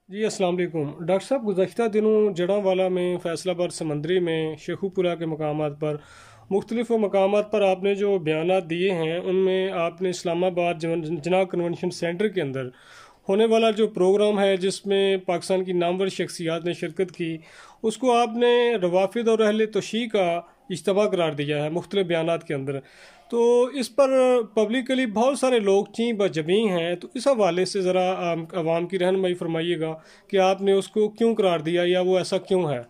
جی السلام علیکم ڈاکٹر صاحب، گزشتہ دنوں جڑاں میں فیصل آباد سمندری میں شیخو پورہ کے مقامات پر مختلف مقامات پر آپ نے جو بیانات دیے ہیں، ان میں آپ نے اسلام آباد جناح کنونشن سینٹر کے اندر ہونے والا جو پروگرام ہے جس میں پاکستان کی نامور شخصیات نے شرکت کی، اس کو آپ نے روافد اور اہل توشیع کا اجتماع قرار دیا ہے مختلف بیانات کے اندر. تو اس پر پبلکلی بہت سارے لوگ چیں بجبیں ہیں، تو اس حوالے سے ذرا عوام کی رہنمائی فرمائیے گا کہ آپ نے اس کو کیوں قرار دیا یا وہ ایسا کیوں ہے؟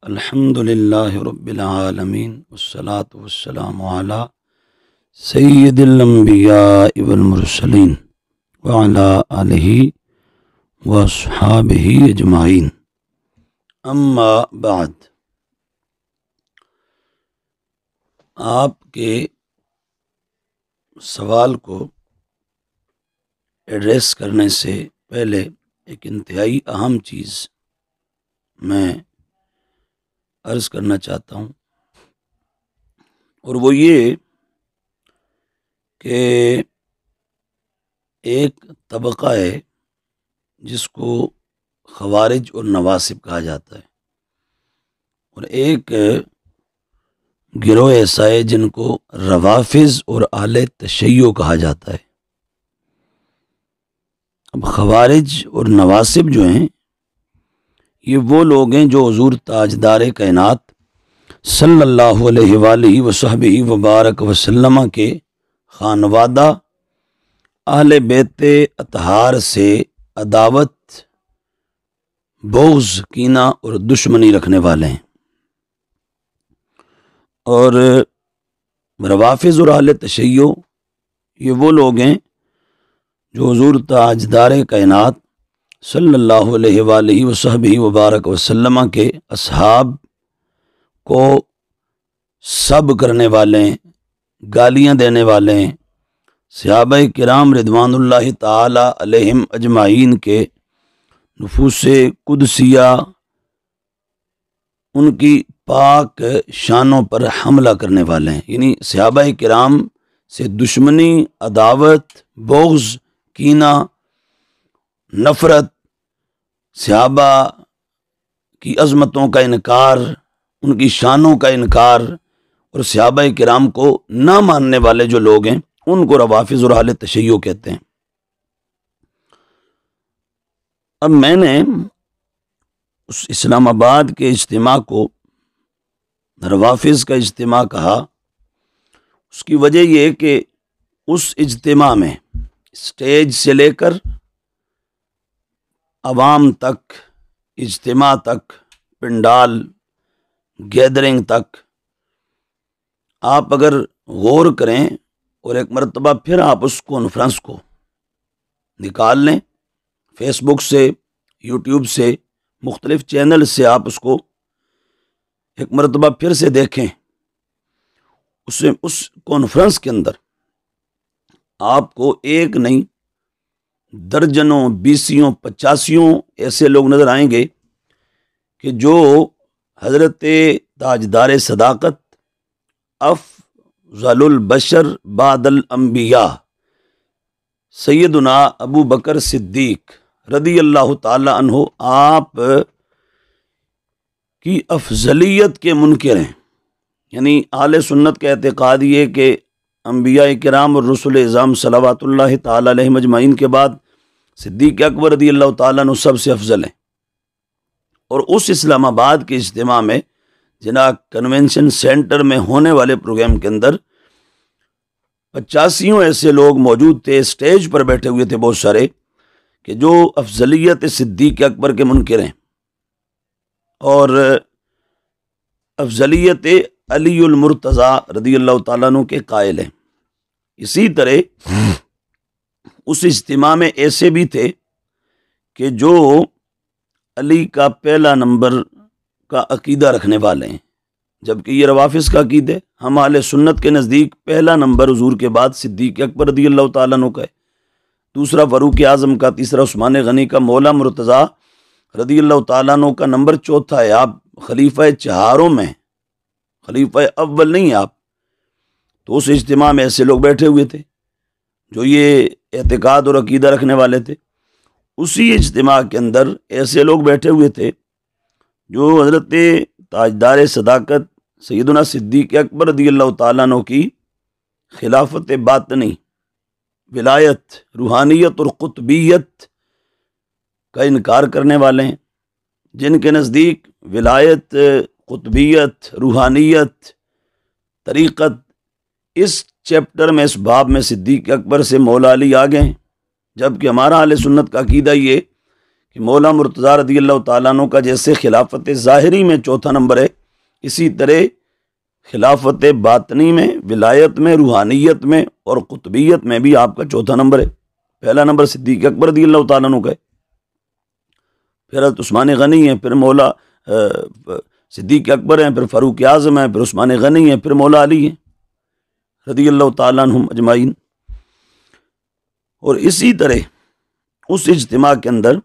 الحمد للہ رب العالمین والصلاة والسلام علی سید الانبیاء والمرسلین وعلی آلہ واصحابہ اجمعین، اما بعد. آپ کے سوال کو ایڈریس کرنے سے پہلے ایک انتہائی اہم چیز میں عرض کرنا چاہتا ہوں، اور وہ یہ کہ ایک طبقہ ہے جس کو خوارج اور نواصب کہا جاتا ہے، اور ایک گروہ ایسا ہے جن کو روافظ اور اہل تشیع کہا جاتا ہے. اب خوارج اور نواصب جو ہیں، یہ وہ لوگ ہیں جو حضور تاجدار کائنات صلی اللہ علیہ وآلہ وصحبہ وبارک وسلم کے خانوادہ اہل بیت اطہار سے عداوت، بغض، کینہ اور دشمنی رکھنے والے ہیں. اور روافظ اور اہل تشیع یہ وہ لوگ ہیں جو حضور تاجدار کائنات صلی اللہ علیہ وآلہ وصحبہ وبارک وسلم کے اصحاب کو سب کرنے والے ہیں، گالیاں دینے والے ہیں، صحابہ کرام رضوان اللہ تعالی علیہم اجمعین کے نفوس قدسیہ، ان کی پاک شانوں پر حملہ کرنے والے ہیں. یعنی صحابہ کرام سے دشمنی، عداوت، بغض، کینہ، نفرت، صحابہ کی عظمتوں کا انکار، ان کی شانوں کا انکار، اور صحابہ کرام کو نہ ماننے والے جو لوگ ہیں ان کو روافظ اور اہل تشیع کہتے ہیں. اب میں نے اس اسلام آباد کے اجتماع کو روافظ کا اجتماع کہا، اس کی وجہ یہ کہ اس اجتماع میں اسٹیج سے لے کر عوام تک، اجتماع تک، پنڈال، گیدرنگ تک، آپ اگر غور کریں اور ایک مرتبہ پھر آپ اس کانفرنس کو نکال لیں، فیس بک سے، یوٹیوب سے، مختلف چینل سے آپ اس کو ایک مرتبہ پھر سے دیکھیں، اس کانفرنس کے اندر آپ کو ایک نہیں درجنوں، بیسیوں، پچاسیوں ایسے لوگ نظر آئیں گے کہ جو حضرت تاجدار صداقت، افضل البشر بعد الانبیاء، سیدنا ابو بکر صدیق رضی اللہ تعالی عنہ، آپ کی افضلیت کے منکر ہیں. یعنی اہل سنت کا اعتقاد یہ کہ انبیاء کرام اور رسول اعظام صلوات اللہ تعالی علیہم اجمعین کے بعد صدیق اکبر رضی اللہ تعالیٰ عنہ سب سے افضل ہیں. اور اس اسلام آباد کے اجتماع میں، جناح کنونشن سینٹر میں ہونے والے پروگرام کے اندر 85 ایسے لوگ موجود تھے، اسٹیج پر بیٹھے ہوئے تھے بہت سارے، کہ جو افضلیت صدیق اکبر کے منکر ہیں اور افضلیت علی المرتضیٰ رضی اللہ تعالیٰ عنہ کے قائل ہیں. اسی طرح اس اجتماع میں ایسے بھی تھے کہ جو علی کا پہلا نمبر کا عقیدہ رکھنے والے ہیں، جبکہ یہ روافظ کا عقیدہ ہے. ہم اہل سنت کے نزدیک پہلا نمبر حضور کے بعد صدیق اکبر رضی اللہ تعالیٰ عنہ کا ہے، دوسرا فاروق اعظم کا، تیسرا عثمان غنی کا، مولا مرتضیٰ رضی اللہ تعالیٰ عنہ کا نمبر چوتھا ہے. آپ خلیفہ چہاروں میں خلیفہ اول نہیں آپ. تو اس اجتماع میں ایسے لوگ بیٹھے ہوئے تھے جو یہ اعتقاد اور عقیدہ رکھنے والے تھے. اسی اجتماع کے اندر ایسے لوگ بیٹھے ہوئے تھے جو حضرت تاجدار صداقت سیدنا صدیق اکبر رضی اللہ تعالیٰ عنہ کی خلافت باطنی، ولایت، روحانیت اور قطبیت کا انکار کرنے والے ہیں، جن کے نزدیک ولایت، قطبیت، روحانیت، طریقت اس چیپٹر میں، اس باب میں صدیق اکبر سے مولا علی آگے ہیں، جبکہ ہمارا اہل سنت کا عقیدہ یہ کہ مولا مرتضیٰ رضی اللہ تعالیٰ عنہ کا جیسے خلافت ظاہری میں چوتھا نمبر ہے، اسی طرح خلافت باطنی میں، ولایت میں، روحانیت میں اور قطبیت میں بھی آپ کا چوتھا نمبر ہے۔ پہلا نمبر صدیق اکبر رضی اللہ تعالیٰ عنہ کا ہے، پھر حضرت عثمان غنی ہیں، پھر مولا صدیق اکبر ہیں، پھر فاروق اعظم ہیں، پھر عثمان غنی ہیں، پھر مولا علی ہیں رضی اللہ تعالیٰ عنہم اجمعین۔ اور اسی طرح اس اجتماع کے اندر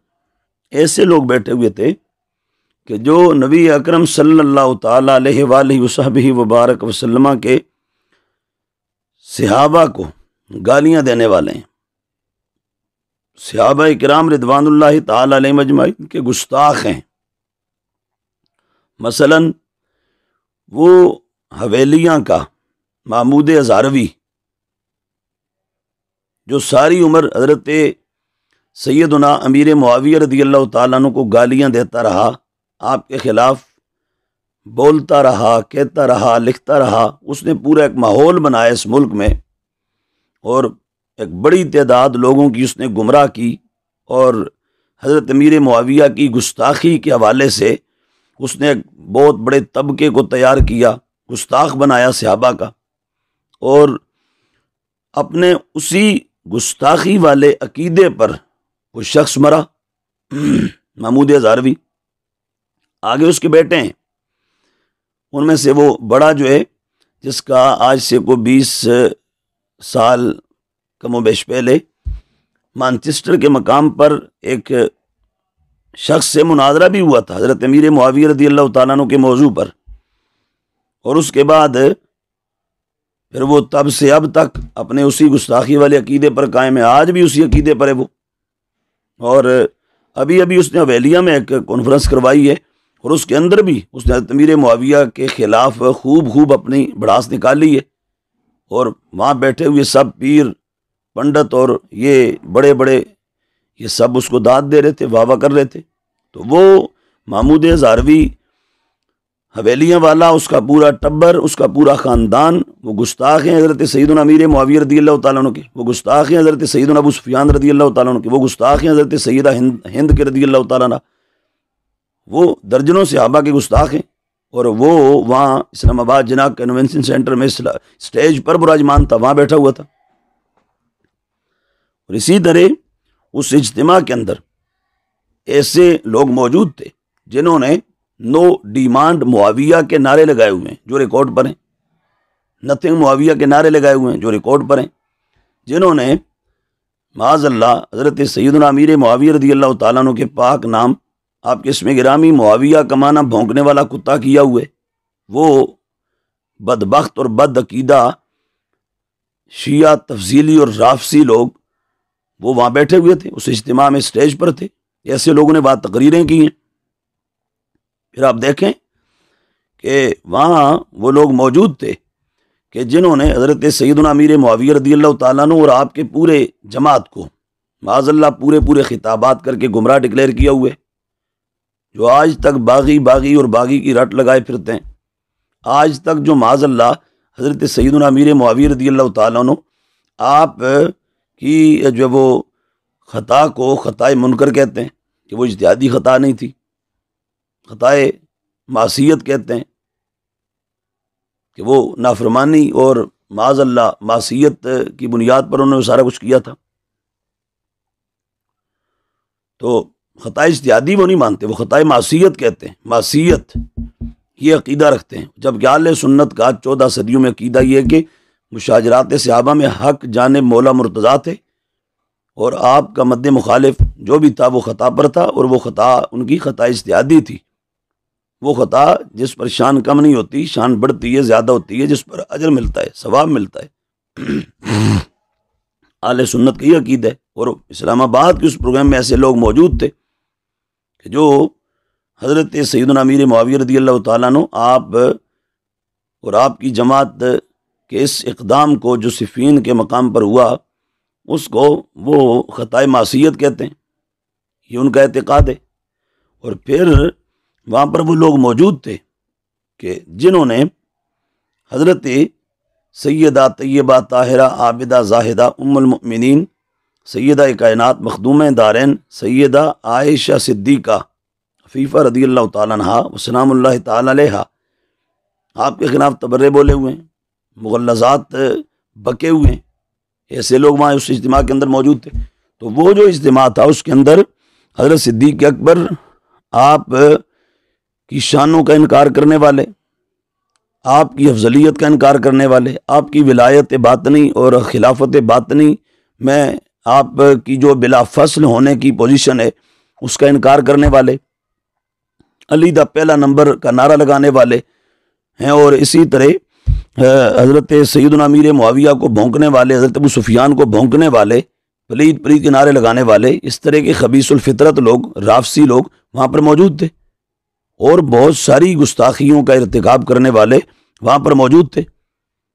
ایسے لوگ بیٹھے ہوئے تھے کہ جو نبی اکرم صلی اللہ تعالیٰ علیہ وآلہ وصحبہ وبارک وسلم کے صحابہ کو گالیاں دینے والے ہیں، صحابہ کرام رضوان اللہ تعالیٰ علیہ مجمعین کے گستاخ ہیں۔ مثلا وہ حویلیاں کا محمود ہزاروی جو ساری عمر حضرت سیدنا امیر معاویہ رضی اللہ تعالیٰ عنہ کو گالیاں دیتا رہا، آپ کے خلاف بولتا رہا، کہتا رہا، لکھتا رہا، اس نے پورا ایک ماحول بنایا اس ملک میں اور ایک بڑی تعداد لوگوں کی اس نے گمراہ کی، اور حضرت امیر معاویہ کی گستاخی کے حوالے سے اس نے ایک بہت بڑے طبقے کو تیار کیا، گستاخ بنایا صحابہ کا، اور اپنے اسی گستاخی والے عقیدے پر وہ شخص مرا، محمود ہزاروی۔ آگے اس کے بیٹے ہیں، ان میں سے وہ بڑا جو ہے جس کا آج سے کو 20 سال کم و بیش پہلے مانچسٹر کے مقام پر ایک شخص سے مناظرہ بھی ہوا تھا حضرت امیر معاویہ رضی اللہ تعالیٰ عنہ کے موضوع پر، اور اس کے بعد پھر وہ تب سے اب تک اپنے اسی گستاخی والے عقیدے پر قائم ہے، آج بھی اسی عقیدے پر ہے وہ۔ اور ابھی اس نے حویلیہ میں ایک کانفرنس کروائی ہے، اور اس کے اندر بھی اس نے حضرت امیر معاویہ کے خلاف خوب اپنی بڑاس نکالی ہے، اور وہاں بیٹھے ہوئے سب پیر پنڈت اور یہ بڑے یہ سب اس کو داد دے رہے تھے، واہ کر رہے تھے۔ تو وہ محمود ہزاروی حویلیاں والا، اس کا پورا ٹبر، اس کا پورا خاندان، وہ گستاخ ہیں حضرت سیدنا امیر معاویہ رضی اللہ تعالیٰ عنہ کے، وہ گستاخ ہیں حضرت سیدنا ابو سفیان رضی اللہ تعالیٰ عنہ کے، وہ گستاخ ہیں حضرت سیدہ ہند کے رضی اللہ تعالیٰ عنہ، وہ درجنوں صحابہ کے گستاخ ہیں، اور وہ وہاں اسلام آباد جناح کنونشن سینٹر میں سٹیج پر براجمان تھا، وہاں بیٹھا ہوا تھا۔ اور اسی طرح اس اجتماع کے اندر ایسے لوگ موجود تھے جنہوں نے نو ڈیمانڈ معاویہ کے نعرے لگائے ہوئے ہیں جو ریکارڈ پر ہیں، نتھنگ معاویہ کے نعرے لگائے ہوئے ہیں جو ریکارڈ پر ہیں، جنہوں نے معاذ اللہ حضرت سیدنا امیر معاویہ رضی اللہ تعالیٰ عنہ کے پاک نام، آپ کے اسم گرامی معاویہ کا معنی بھونکنے والا کتا کیا ہوئے، وہ بدبخت اور بد عقیدہ شیعہ تفضیلی اور رافضی لوگ وہ وہاں بیٹھے ہوئے تھے، اس اجتماع میں سٹیج پر تھے، ایسے لوگوں نے بات تقریریں کی ہیں۔ پھر آپ دیکھیں کہ وہاں وہ لوگ موجود تھے کہ جنہوں نے حضرت سیدنا امیر معاویہ رضی اللہ تعالیٰ عنہ اور آپ کے پورے جماعت کو معاذ اللہ پورے خطابات کر کے گمراہ ڈکلیئر کیا ہوئے، جو آج تک باغی اور باغی کی رٹ لگائے پھرتے ہیں، آج تک جو معاذ اللہ حضرت سیدنا امیر معاویہ رضی اللہ تعالیٰ عنہ آپ کی جو وہ خطا کو خطائے منکر کہتے ہیں کہ وہ اجتہادی خطا نہیں تھی، خطائے معصیت کہتے ہیں کہ وہ نافرمانی اور معاذ اللہ معصیت کی بنیاد پر انہوں نے سارا کچھ کیا تھا۔ تو خطائے اجتہادی وہ نہیں مانتے، وہ خطائے معصیت کہتے ہیں، معصیت یہ عقیدہ رکھتے ہیں، جبکہ اہل سنت کا 14 صدیوں میں عقیدہ یہ ہے کہ مشاجرات صحابہ میں حق جانب مولا مرتضیٰ تھے، اور آپ کا مد مخالف جو بھی تھا وہ خطا پر تھا، اور وہ خطا ان کی خطا اجتہادی تھی، وہ خطا جس پر شان کم نہیں ہوتی، شان بڑھتی ہے، زیادہ ہوتی ہے، جس پر اجر ملتا ہے، ثواب ملتا ہے۔ اہل سنت کا یہ عقیدہ ہے، اور اسلام آباد کے اس پروگرام میں ایسے لوگ موجود تھے کہ جو حضرت سیدنا امیر معاویہ رضی اللہ تعالیٰ عنہ آپ اور آپ کی جماعت کے اس اقدام کو جو صفین کے مقام پر ہوا اس کو وہ خطائے معصیت کہتے ہیں، یہ ان کا اعتقاد ہے۔ اور پھر وہاں پر وہ لوگ موجود تھے کہ جنہوں نے حضرت سیدہ طیبہ طاہرہ عابدہ زاہدہ ام المؤمنین سیدہ کائنات مخدومہ دارین سیدہ عائشہ صدیقہ عفیفہ رضی اللہ تعالیٰ عنہا وسلام اللہ تعالیٰ علیہا آپ کے خلاف تبرے بولے ہوئے ہیں، مغلظات بکے ہوئے ہیں، ایسے لوگ وہاں اس اجتماع کے اندر موجود تھے۔ تو وہ جو اجتماع تھا اس کے اندر حضرت صدیق اکبر آپ کی شانوں کا انکار کرنے والے، آپ کی افضلیت کا انکار کرنے والے، آپ کی ولایت باطنی اور خلافت باطنی میں آپ کی جو بلا فصل ہونے کی پوزیشن ہے اس کا انکار کرنے والے، علی دا پہلا نمبر کا نعرہ لگانے والے ہیں، اور اسی طرح حضرت سیدنا امیر معاویہ کو بھونکنے والے، حضرت ابو سفیان کو بھونکنے والے، پلید پلید کے نعرے لگانے والے، اس طرح کے خبیث الفطرت لوگ، رافسی لوگ وہاں پر موجود تھے، اور بہت ساری گستاخیوں کا ارتکاب کرنے والے وہاں پر موجود تھے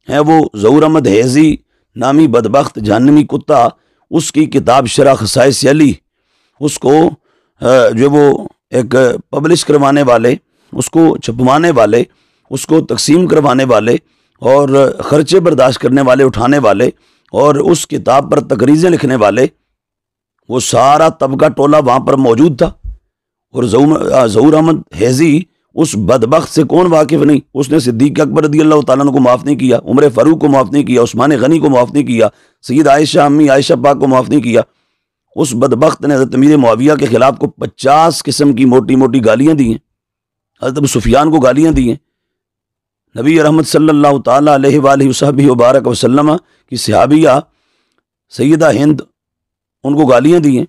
ہیں۔ وہ ظہور احمد حیزی نامی بدبخت جہنمی کتا، اس کی کتاب شرح خصائص علی، اس کو جو وہ ایک پبلش کروانے والے، اس کو چھپوانے والے، اس کو تقسیم کروانے والے اور خرچے برداشت کرنے والے، اٹھانے والے، اور اس کتاب پر تقریزیں لکھنے والے، وہ سارا طبقہ ٹولہ وہاں پر موجود تھا۔ اور ظہور احمد حیزی اس بدبخت سے کون واقف نہیں؟ اس نے صدیق اکبر رضی اللہ تعالیٰ عنہ کو معاف نہیں کیا، عمر فاروق کو معاف نہیں کیا، عثمان غنی کو معاف نہیں کیا، سید عائشہ امی عائشہ پاک کو معاف نہیں کیا۔ اس بدبخت نے حضرت امیر معاویہ کے خلاف کو 50 قسم کی موٹی موٹی گالیاں دی ہیں، حضرت ابو سفیان کو گالیاں دی ہیں، نبی رحمت صلی اللہ تعالیٰ علیہ وآلہ وصحبہ وبارک وسلم کی صحابیہ سیدہ ہند، ان کو گالیاں دی ہیں،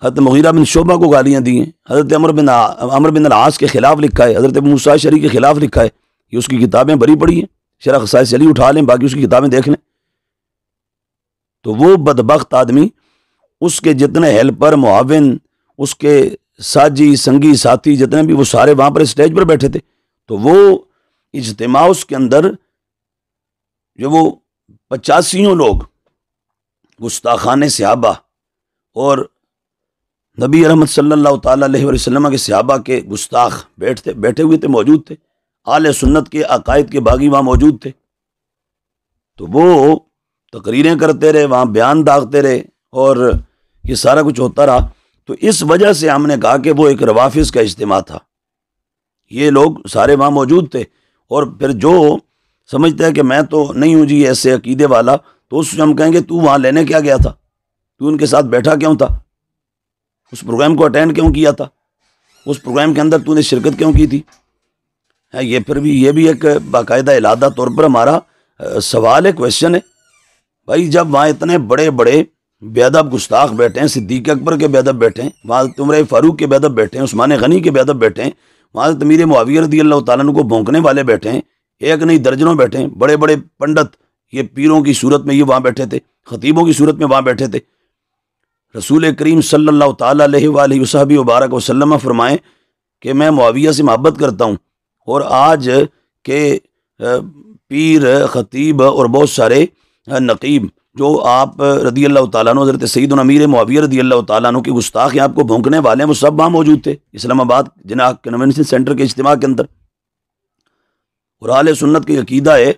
حضرت مغیرہ بن شعبہ کو گالیاں دی ہیں، حضرت عمر بن العاص کے خلاف لکھا ہے، حضرت ابو موسیٰ اشعری کے خلاف لکھا ہے، یہ اس کی کتابیں بری پڑی ہیں، شرح خصائص علی اٹھا لیں، باقی اس کی کتابیں دیکھ لیں۔ تو وہ بدبخت آدمی، اس کے جتنے ہیلپر، معاون، اس کے ساجی سنگی ساتھی جتنے بھی، وہ سارے وہاں پر اسٹیج پر بیٹھے تھے۔ تو وہ اجتماع اس کے اندر جو وہ 85 لوگ گستاخان صحابہ اور نبی رحمت صلی اللہ تعالیٰ علیہ وسلم کے صحابہ کے گستاخ بیٹھے ہوئے تھے، موجود تھے، اہل سنت کے عقائد کے باغی وہاں موجود تھے۔ تو وہ تقریریں کرتے رہے، وہاں بیان داغتے رہے، اور یہ سارا کچھ ہوتا رہا۔ تو اس وجہ سے ہم نے کہا کہ وہ ایک روافظ کا اجتماع تھا، یہ لوگ سارے وہاں موجود تھے۔ اور پھر جو سمجھتا ہے کہ میں تو نہیں ہوں جی ایسے عقیدے والا، تو اس سے ہم کہیں گے تو وہاں لینے کیا گیا تھا؟ تو ان کے ساتھ بیٹھا کیوں تھا؟ اس پروگرام کو اٹینڈ کیوں کیا تھا؟ اس پروگرام کے اندر تو نے شرکت کیوں کی تھی؟ یہ بھی ایک باقاعدہ علادہ طور پر ہمارا سوال ہے، کویشچن ہے۔ بھائی جب وہاں اتنے بڑے بڑے بے ادب گستاخ بیٹھے ہیں، صدیق اکبر کے بے ادب بیٹھے ہیں، وہاں عمر فاروق کے بے ادب بیٹھے ہیں، عثمان غنی کے بے ادب بیٹھے ہیں، وہاں امیر معاویہ رضی اللہ تعالیٰ عنہ کو بھونکنے والے بیٹھے ہیں، ایک نہیں درجنوں بیٹھے ہیں، بڑے بڑے پنڈت، یہ پیروں کی صورت میں یہ وہاں بیٹھے تھے، خطیبوں کی صورت میں وہاں بیٹھے تھے۔ رسول کریم صلی اللہ تعالیٰ علیہ وآلہ وصحبہ وبارک وسلم فرمائیں کہ میں معاویہ سے محبت کرتا ہوں، اور آج کے پیر، خطیب اور بہت سارے نقیب جو آپ رضی اللہ تعالیٰ عنہ حضرت سیدنا امیر معاویہ رضی اللہ تعالیٰ عنہ کے گستاخ ہیں، آپ کو بھونکنے والے ہیں، وہ سب وہاں موجود تھے اسلام آباد جناح کنونشن سینٹر کے اجتماع کے اندر۔ اور اہل سنت کی عقیدہ ہے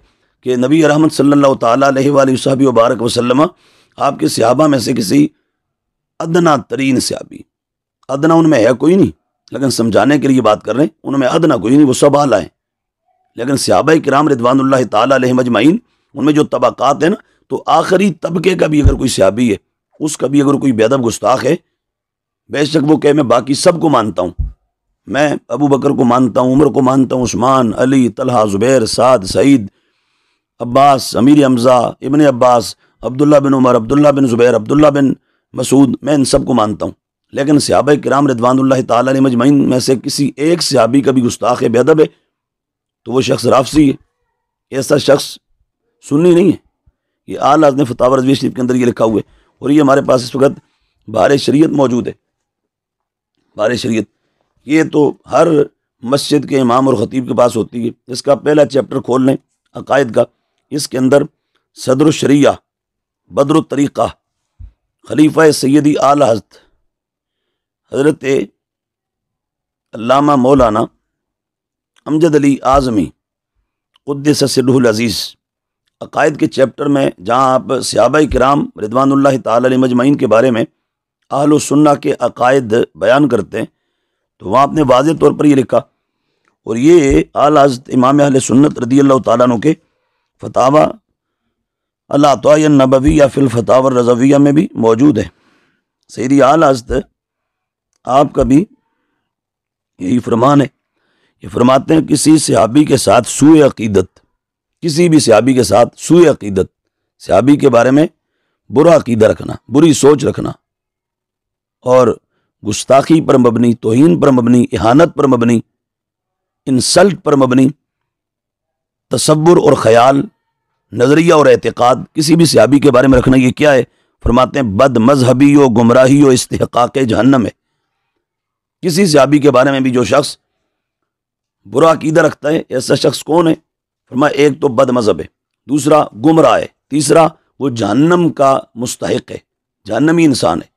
کہ نبی رحمت صلی اللہ تعالیٰ علیہ وآلہ وصحبہ وبارک وسلم آپ کے صحابہ میں سے کسی ادنا ترین صحابی، ادنا ان میں ہے کوئی نہیں، لیکن سمجھانے کے لیے بات کر رہے ہیں، ان میں ادنا کوئی نہیں، وہ سب اعلیٰ ہیں، لیکن صحابہ کرام رضوان اللہ تعالیٰ علیہم اجمعین ان میں جو طبقات ہیں نا، تو آخری طبقے کا بھی اگر کوئی صحابی ہے، اس کا بھی اگر کوئی بے ادب گستاخ ہے، بے شک وہ کہ میں باقی سب کو مانتا ہوں، میں ابو بکر کو مانتا ہوں، عمر کو مانتا ہوں، عثمان، علی، طلحہ، زبیر، سعد، سعید، عباس، امیر حمزہ، ابن عباس، عبداللہ بن عمر، عبداللہ بن زبیر، عبداللہ بن مسعود، میں ان سب کو مانتا ہوں، لیکن صحابہ کرام رضوان اللہ تعالیٰ علیہ مجمعین میں سے کسی ایک صحابی کا بھی گستاخ ہے، بے ادب ہے، تو وہ شخص رافضی ہے، ایسا شخص سنی نہیں ہے۔ یہ اعلیٰ نے فتاوی رضویہ شریف کے اندر یہ لکھا ہوا ہے، اور یہ ہمارے پاس اس وقت بہار شریعت موجود ہے، بہار شریعت یہ تو ہر مسجد کے امام اور خطیب کے پاس ہوتی ہے۔ اس کا پہلا چیپٹر کھول لیں عقائد کا، اس کے اندر صدر الشریعہ بدر الطریقہ خلیفہ سیدی اعلی حضرت علامہ مولانا امجد علی اعظمی قدس سرہ العزیز، عقائد کے چیپٹر میں جہاں آپ صحابہ کرام رضوان اللہ تعالی علیہ مجمعین کے بارے میں اہل السنہ کے عقائد بیان کرتے ہیں، تو وہاں آپ نے واضح طور پر یہ لکھا، اور یہ اعلی حضرت امام اہل سنت رضی اللہ تعالیٰ عنہ کے فتاوی العطائیہ النبویہ فی الفتاوی الرضویہ میں بھی موجود ہے۔ سیدی اعلی حضرت آپ کا بھی یہی فرمان ہے، یہ فرماتے ہیں کسی صحابی کے ساتھ سوء عقیدت، کسی بھی صحابی کے ساتھ سوء عقیدت، صحابی کے بارے میں برا عقیدہ رکھنا، بری سوچ رکھنا، اور گستاخی پر مبنی، توہین پر مبنی، اہانت پر مبنی، انسلٹ پر مبنی تصور اور خیال، نظریہ اور اعتقاد کسی بھی صحابی کے بارے میں رکھنا، یہ کیا ہے؟ فرماتے ہیں بد مذہبی و گمراہی و استحقاق جہنم ہے۔ کسی صحابی کے بارے میں بھی جو شخص برا عقیدہ رکھتا ہے، ایسا شخص کون ہے؟ فرمایا ایک تو بد مذہب ہے، دوسرا گمراہ ہے، تیسرا وہ جہنم کا مستحق ہے، جہنمی انسان ہے۔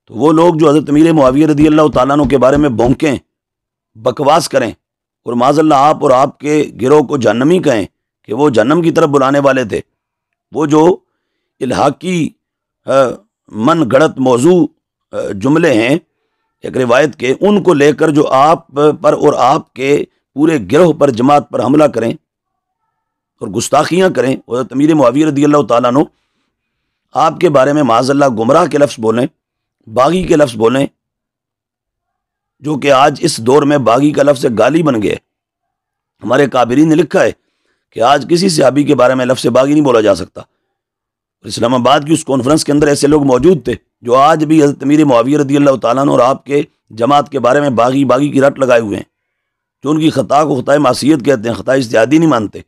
تو وہ لوگ جو حضرت امیر معاویہ رضی اللہ تعالیٰ عنہ کے بارے میں بھونکیں، بکواس کریں، اور معاذ اللہ آپ اور آپ کے گروہ کو جہنمی کہیں کہ وہ جہنم کی طرف بلانے والے تھے، وہ جو الحاقی من گڑت موضوع جملے ہیں ایک روایت کے، ان کو لے کر جو آپ پر اور آپ کے پورے گروہ پر جماعت پر حملہ کریں اور گستاخیاں کریں، حضرت امیر معاویہ رضی اللہ تعالیٰ عنہ آپ کے بارے میں معاذ اللہ گمراہ کے لفظ بولیں، باغی کے لفظ بولیں، جو کہ آج اس دور میں باغی کا لفظ گالی بن گئے۔ ہمارے کابرین نے لکھا ہے کہ آج کسی صحابی کے بارے میں لفظ باغی نہیں بولا جا سکتا۔ اسلام آباد کی اس کانفرنس کے اندر ایسے لوگ موجود تھے جو آج بھی حضرت امیر معاویہ رضی اللہ تعالیٰ عنہ اور آپ کے جماعت کے بارے میں باغی باغی کی رٹ لگائے ہوئے ہیں، جو ان کی خطا کو خطائے معصیت کہتے ہیں، خطائے اجتہادی نہیں مانتے،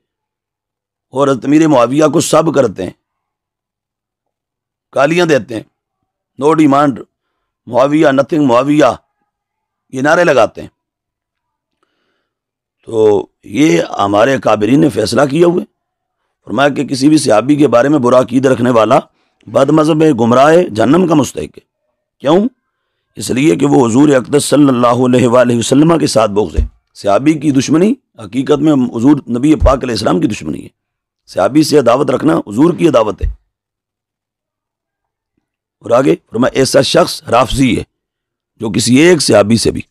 اور حضرت امیر معاویہ کو سب کرتے ہیں، گالیاں دیتے ہیں، نو ڈیمانڈ معاویہ، نتھنگ معاویہ، یہ نعرے لگاتے ہیں۔ تو یہ ہمارے کابرین نے فیصلہ کیا ہوئے، فرمایا کہ کسی بھی صحابی کے بارے میں برا عقیدہ رکھنے والا بد مذہب ہے، گمراہ ہے، جہنم کا مستحق ہے۔ کیوں؟ اس لیے کہ وہ حضور اقدس صلی اللہ علیہ وآلہ وسلم کے ساتھ بغض ہے۔ صحابی کی دشمنی حقیقت میں حضور نبی پاک علیہ السلام کی دشمنی ہے، صحابی سے عداوت رکھنا حضور کی عداوت ہے۔ اور آگے فرمایا ایسا شخص رافضی ہے جو کسی ایک صحابی سے بھی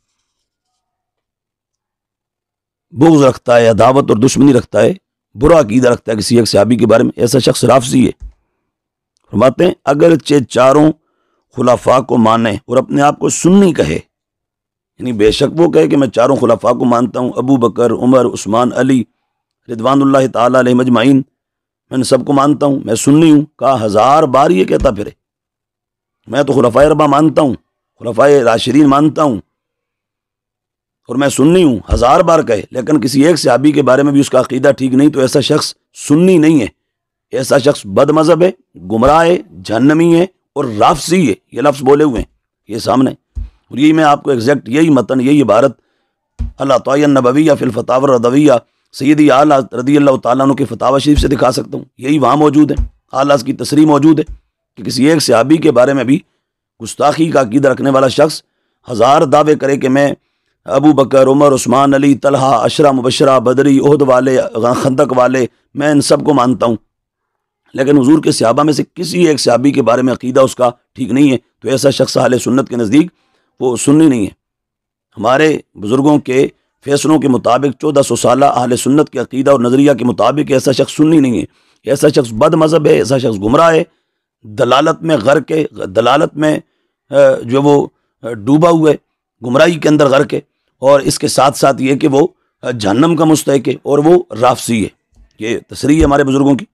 بغض رکھتا ہے، عداوت اور دشمنی رکھتا ہے، برا عقیدہ رکھتا ہے کسی ایک صحابی کے بارے میں، ایسا شخص رافضی ہے۔ فرماتے ہیں اگرچہ چاروں خلفاء کو مانے اور اپنے آپ کو سنی کہے، یعنی بے شک وہ کہے کہ میں چاروں خلفاء کو مانتا ہوں، ابو بکر، عمر، عثمان، علی رضوان اللہ تعالیٰ علیہ مجمعین، میں ان سب کو مانتا ہوں، میں سنی ہوں، کہا 1000 بار یہ کہتا پھرے، میں تو خلفائے اربعہ مانتا ہوں، خلفائے راشدین مانتا ہوں، اور میں سنی ہوں، 1000 بار کہے، لیکن کسی ایک صحابی کے بارے میں بھی اس کا عقیدہ ٹھیک نہیں، تو ایسا شخص سنی نہیں ہے، ایسا شخص بد مذہب ہے، گمراہ ہے، جہنمی ہے اور رافضی ہے۔ یہ لفظ بولے ہوئے ہیں یہ سامنے، اور یہی میں آپ کو ایگزیکٹ یہی متن، یہی عبارت العطائیہ النبویہ فی الفتاوی الرضویہ سیدی اعلی رضی اللہ تعالیٰ عنہ کے فتاوی شریف سے دکھا سکتا ہوں، یہی وہاں موجود ہے، اعلیٰ کی تصریح موجود ہے کہ کسی ایک صحابی کے بارے میں بھی گستاخی کا عقیدہ رکھنے والا شخص 1000 دعوے کرے کہ میں ابو بکر، عمر، عثمان، علی، طلحہ، عشرہ مبشرہ، بدری، احد والے، خندق والے، میں ان سب کو مانتا ہوں، لیکن حضور کے صحابہ میں سے کسی ایک صحابی کے بارے میں عقیدہ اس کا ٹھیک نہیں ہے، تو ایسا شخص اہل سنت کے نزدیک وہ سنی نہیں ہے۔ ہمارے بزرگوں کے فیصلوں کے مطابق 1400 سالہ اہل سنت کے عقیدہ اور نظریہ کے مطابق ایسا شخص سنی نہیں ہے، ایسا شخص بد مذہب ہے، ایسا شخص گمراہ ہے، دلالت میں غرق ہے، دلالت میں جو وہ ڈوبا ہوا ہے، گمراہی کے اندر غرق ہے، اور اس کے ساتھ ساتھ یہ کہ وہ جہنم کا مستحق ہے اور وہ رافضی ہے۔ یہ تصریح ہے ہمارے بزرگوں کی۔